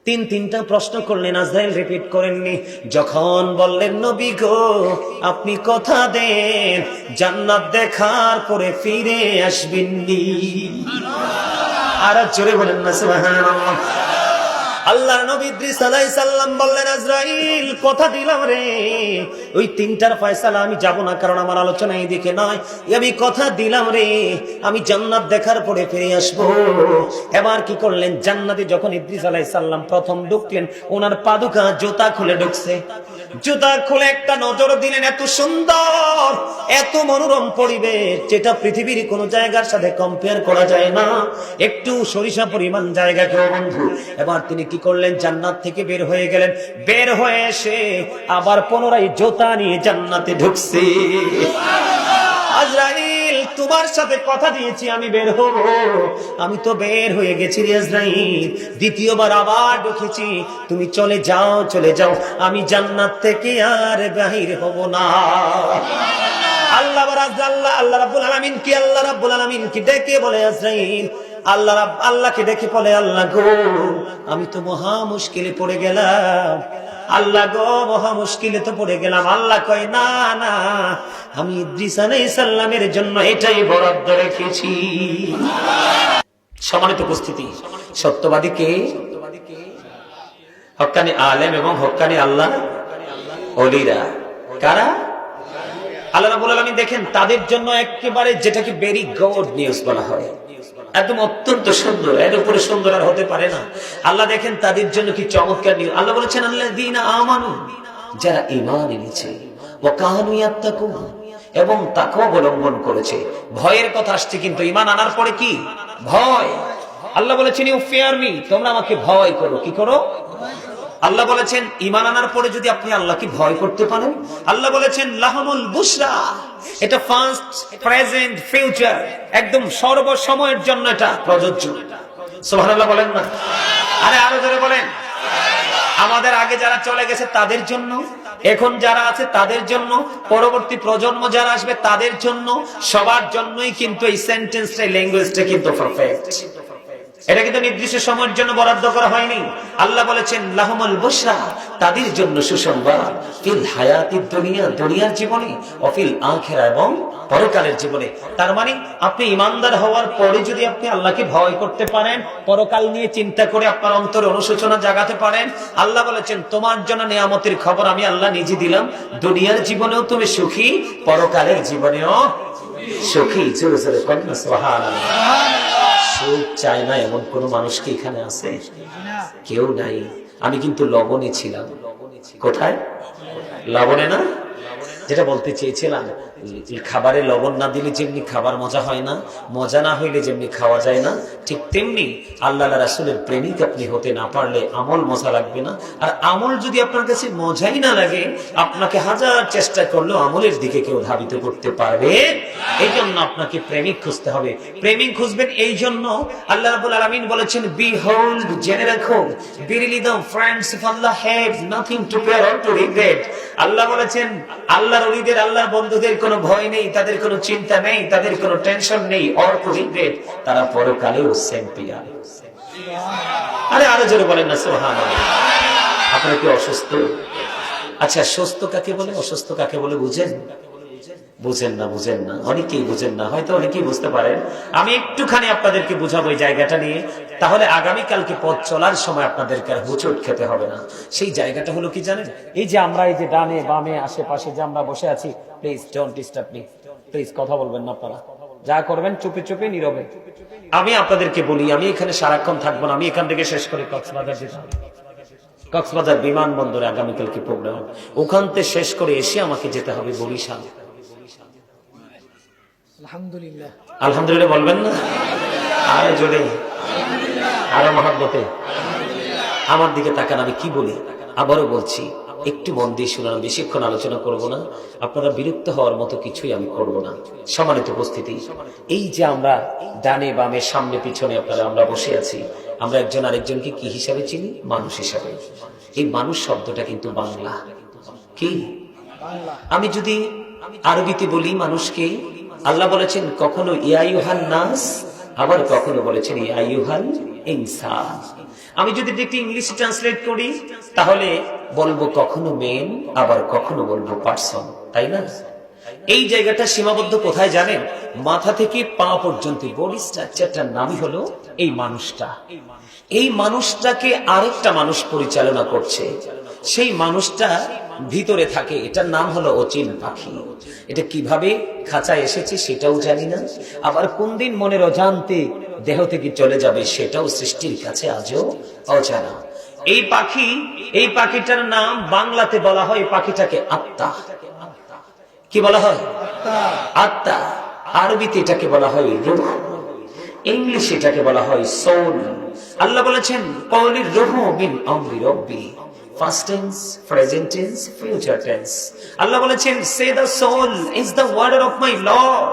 তিনটা প্রশ্ন করলেন, আজরাইল রিপিট করেননি। যখন বললেন নবী গো আপনি কথা দেন জান্নাত দেখার পরে ফিরে আসবেননি। আর জোরে বলেন না সুবহানাল্লাহ। আল্লাহর নবী ইদ্রিস আলাইহিস সালাম বললেন, আজরাইল কথা দিলাম রে, ওই তিনটার ফয়সালা আমি যাব না, কারণ আমার আলোচনা এইদিকে নয়। আমি কথা দিলাম রে, আমি জান্নাত দেখার পরে ফিরে আসবো। এবার কি করলেন, জান্নাতে যখন ইদ্রিস আলাইহিস সালাম প্রথম ঢুকলেন, ওনার পাদুকা জুতা খুলে ঢুকছে। জুতা খুলে একটা নজর দিলেন, এত সুন্দর এত মনোরম পরিবেশ, যেটা পৃথিবীর কোন জায়গার সাথে কম্পেয়ার করা যায় না, একটু সরিষা পরিমাণ জায়গা কেউ বন্ধু। এবার তিনি কি করলেন, জান্নাত থেকে বের হয়ে গেলেন। বের হয়ে এসে আবার পুনরায় জুতা নিয়ে জান্নাতে ঢুকছে। আজরাইল তোমার সাথে কথা দিয়েছি আমি বের হব, আমি তো বের হয়ে গেছি রে আজরাইল। দ্বিতীয়বার আবার ঢুকেছি, তুমি চলে যাও চলে যাও, আমি জান্নাত থেকে আর বাহির হব না। আল্লাহ রাব্বুল আলামিন কি ডেকে বলে, আজরাইল আল্লাহকে ডেকে বলে, আল্লাহ গো আমি তো মহা মুশকিলে পড়ে গেলাম, আল্লাহ গো মহা মুশকিলে তো পড়ে গেলাম। আল্লাহ কয়, না না, আমি ইদ্রিস আলাইহিস সালামের জন্য এটাই বরাদ্দ রেখেছি। সম্মানিত উপস্থিতি, সত্যবাদী কে? হক্কানি আলেম এবং হক্কানি আল্লাহ ওলিরা। কারা? আল্লাহ রাব্বুল আলামিন দেখেন তাদের জন্য একেবারে যেটাকে ভেরি গুড নিউজ বলা হয়, একদম অত্যন্ত সুন্দর, এর উপরে সুন্দর আর হতে পারে না। আল্লাহ দেখেন তাদের জন্য কি চমৎকার নিউজ। আল্লাহ বলেছেন, আল্লাযীনা আমানু, যারা ঈমান এনেছে, ওয়া কানু ইয়াত্তাকুন, এবং তাকওয়া অবলম্বন করেছে। ভয়ের কথা আসছে, কিন্তু ঈমান আনার পরে কি ভয়। আল্লাহ বলেছেন, ইউ ফিয়ার মি, তোমরা আমাকে ভয় করো। কি করো? আল্লাহ বলেছেন ঈমান আনার পরে যদি আপনি আল্লাহকে ভয় করতে পারেন, আল্লাহ বলেছেন লাহুমুল বুশরা, এটা ফাস্ট প্রেজেন্ট ফিউচার, একদম সর্বসময়ের জন্য এটা প্রযোজ্য। সুবহানাল্লাহ বলেন না? আরে আরো জোরে বলেন। আমাদের আগে যারা চলে গেছে তাদের জন্য, এখন যারা আছে তাদের জন্য, পরবর্তী প্রজন্ম যারা আসবে তাদের জন্য, সবার জন্যই কিন্তু এই সেন্টেন্সটা, ল্যাঙ্গুয়েজটা কিন্তু পারফেক্ট। এটা কিন্তু নির্দিষ্ট সময়ের জন্য বরাদ্দ করা হয়নি। আল্লাহ বলেছেন লাহুমুল বুশরা, তাদের জন্য সুসংবাদ, ফিল হায়াতিদ দুনিয়া, দুনিয়ার জীবনে, ও ফিল আখিরা, এবং পরকালের জীবনে। তার মানে আপনি ইমানদার হওয়ার পরে যদি আপনি আল্লাহকে ভয় করতে পারেন, পরকাল নিয়ে চিন্তা করে আপনার অন্তরে অনুশোচনা জাগাতে পারেন, আল্লাহ বলেছেন তোমার জন্য নিয়ামতের খবর আমি আল্লাহ নিজে দিলাম। দুনিয়ার জীবনেও তুমি সুখী, পরকালের জীবনেও সুখী। জোরে জোরে বলেন সুবহানাল্লাহ। সুখ চায় না এমন কোন মানুষ কি এখানে আছে? কেউ নাই। আমি কিন্তু লবণে ছিলাম। কোথায়? লবণে না? যেটা বলতে চেয়েছিলাম, খাবারে লবণ না দিলে যেমনি খাবার মজা হয় না, মজা না হইলে যেমনি খাওয়া যায় না, ঠিক তেমনি আল্লাহ রাসূলের প্রেমিক আপনি হতে না পারলে আমল মজা লাগবে না। আর আমল যদি আপনার কাছে মজাই না লাগে, আপনাকে হাজার চেষ্টা করলেও আমলের দিকে কেউ ধাবিত করতে পারবে। এই জন্য আপনাকে প্রেমিক খুঁজতে হবে। প্রেমিক খুঁজবেন এই জন্য আল্লাহ রাব্বুল আলামিন বলেছেন, বিহোল্ড, জেনে রাখো, verily the friends of Allah have nothing to fear or to regret। আল্লাহ বলেছেন আল্লাহর ওলিদের, আল্লাহর বন্ধুদের কোনো ভয় নেই, তাদের কোনো চিন্তা নেই, তাদের কোনো টেনশন নেই, or to regret, তারা পরকালেও চ্যাম্পিয়ন। আরে আরো জোরে বলেন না সুবহানাল্লাহ। আপনারা কি অসুস্থ? আচ্ছা, সুস্থ কাকে বলে, অসুস্থ কাকে বলে বুঝেন? বুঝেন না, বুঝেন না, অনেকেই বুঝেন না, হয়তো অনেকেই বুঝতে পারেন। আমি একটুখানি আপনাদেরকে বুঝাবো এই জায়গাটা নিয়ে, তাহলে আগামীকালকে পথ চলার সময় আপনাদেরকে আর হুচট খেতে হবে না। সেই জায়গাটা হলো কি জানেন? এই যে আমরা এই যে ডানে বামে আশেপাশে যে আমরা বসে আছি, please don't disturb me, please কথা বলবেন না আপনারা, যা করবেন চুপে চুপে নীরবে। আমি আপনাদেরকে বলি, আমি এখানে সারাক্ষণ থাকবো না, আমি এখান থেকে শেষ করে কক্সবাজার যেতে হবে। কক্সবাজার বিমানবন্দরে আগামীকালকে প্রোগ্রাম, ওখান থেকে শেষ করে এসে আমাকে যেতে হবে বরিশাল। আলহামদুলিল্লাহ, আলহামদুলিল্লাহ বলবেন না? আরে জোরে, আরো মহব্বতে আমার দিকে তাকান। আমি কি বলি আবারও বলছি, একটু মন দিয়ে শুনুন। বেশিক্ষণ আলোচনা করব না, আপনারা বিরক্ত হওয়ার মতো কিছুই আমি করব না। সম্মানিত উপস্থিতি, এই যে আমরা ডানে বামে সামনে পিছনে আপনারা আমরা বসে আছি, আমরা একজন আরেকজনকে কি হিসাবে চিনি? মানুষ হিসাবে। এই মানুষ শব্দটা কিন্তু বাংলা। কি? আমি যদি আরবিতে বলি মানুষকে, আল্লাহ বলেছেন কখনো ইয়া আইয়ুহান নাস, আবার কখনো বলেছেন ইয়া আইয়ুহাল ইনসান। আমি যদি একটু ইংলিশ ট্রান্সলেট করি তাহলে বলবো কখনো মেন, আবার কখনো বলবো পারসন, তাই না? এই জায়গাটা সীমাবদ্ধ কোথায় জানেন? মাথা থেকে পা পর্যন্ত বডি স্ট্রাকচারটার নামই হলো এই মানুষটা। এই মানুষটাকে আরেকটা মানুষ পরিচালনা করছে, সেই মানুষটা ভিতরে থাকে, এটার নাম হলো অচিন পাখি। এটা কিভাবে খাঁচায় এসেছে সেটাও জানি না, আবার কোন দিন মনের অজান্তে দেহ থেকে চলে যাবে সেটাও সৃষ্টির কাছে আজও অজানা। এই পাখি, এই পাখিটার নাম বাংলাতে বলা হয় পাখিটাকে আত্মা। কি বলা হয়? আত্মা। আরবিতে এটাকে বলা হয় রূহ, ইংলিশে এটাকে বলা হয় সোল। আল্লাহ বলেছেন কওলির রূহু মিন আমরি রব্বি, past tense, present tense, future tense. Allah বলেছেন say the soul is the order of my Lord.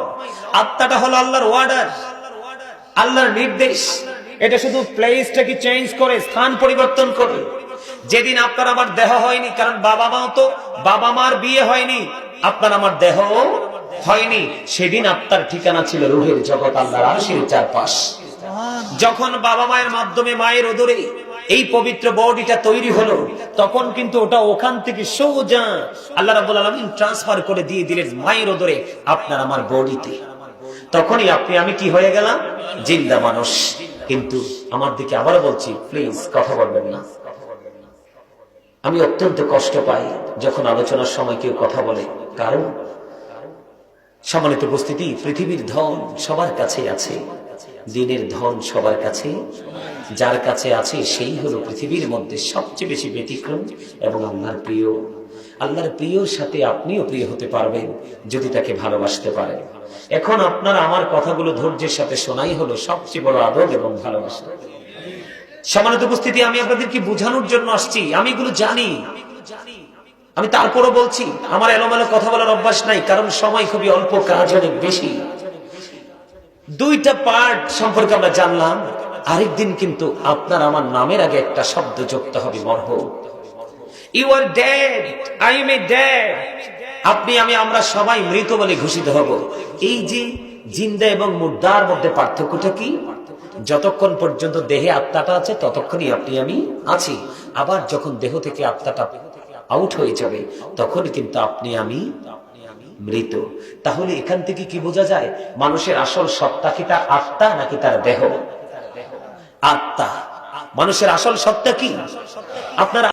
আত্মাটা হলো আল্লাহর ওয়ার্ডার, আল্লাহর নির্দেশ। এটা শুধু প্লেসটাকে চেঞ্জ করে, স্থান পরিবর্তন করে। যেদিন আপনার আমার দেহ হয়নি, কারণ বাবা মাও তো, বাবা মার বিয়ে হয়নি, আপনার আমার দেহ হয়নি, সেদিন আপনার ঠিকানা ছিল রূহের জগৎ, আল্লাহর আরশের চারপাশ। যখন বাবা মায়ের মাধ্যমে মায়ের উদরে এই পবিত্র বডিটা তৈরি হলো, তখন কিন্তু ওটা ওখান থেকে সোজা আল্লাহ রাব্বুল আলামিন ট্রান্সফার করে দিয়ে দিলেন মায়ের উদরে আপনার আমার বডিতে। তখনই আপনি আমি কি হয়ে গেলাম? জিন্দা মানুষ। কিন্তু আমার দিকে আবার বলছি, প্লিজ কথা বলবেন না। আমি অত্যন্ত কষ্ট পাই যখন আলোচনার সময় কেউ কথা বলে, কারণ সম্মানিত উপস্থিতি, পৃথিবীর ধন সবার কাছে আছে, দিনের ধন সবার কাছে, যার কাছে আছে সেই হলো পৃথিবীর মধ্যে সবচেয়ে বেশি ব্যতিক্রম এবং আল্লাহর প্রিয়। আল্লাহর প্রিয়র সাথে আপনিও প্রিয় হতে পারবেন যদি তাকে ভালোবাসতে পারেন। এখন আপনার আমার কথাগুলো ধৈর্যের সাথে শোনাই হলো সবচেয়ে বড় আদব এবং ভালোবাসা। সম্মানিত উপস্থিতি, আমি আপনাদেরকে বোঝানোর জন্য আসছি, আমি এগুলো জানি, আমি তারপরও বলছি। আমার এলোমেলো কথা বলার অভ্যাস নাই, কারণ সময় খুবই অল্প, কাজ অনেক বেশি। দুইটা পার্ট সম্পর্কে আমরা জানলাম। আরেকদিন কিন্তু আপনার আমার নামের আগে একটা শব্দ যুক্ত হবে, মরহুম। You are dead, I am a dead. আপনি আমি আমরা সবাই মৃত বলে ঘোষিত হব। এই যে জিন্দা এবং মুর্দার মধ্যে পার্থক্যটা কি? যতক্ষণ পর্যন্ত দেহে আত্মাটা আছে ততক্ষণই আপনি আমি আছি। আবার যখন দেহ থেকে আত্মাটা আউট হয়ে যাবে তখন কিন্তু আপনি আমি মৃত। তাহলে এখান থেকে কি বোঝা যায়? মানুষের আসল সত্তা কি তার আত্মা নাকি তার দেহ? আত্মা। মানুষের আসল সত্তা কি? আপনার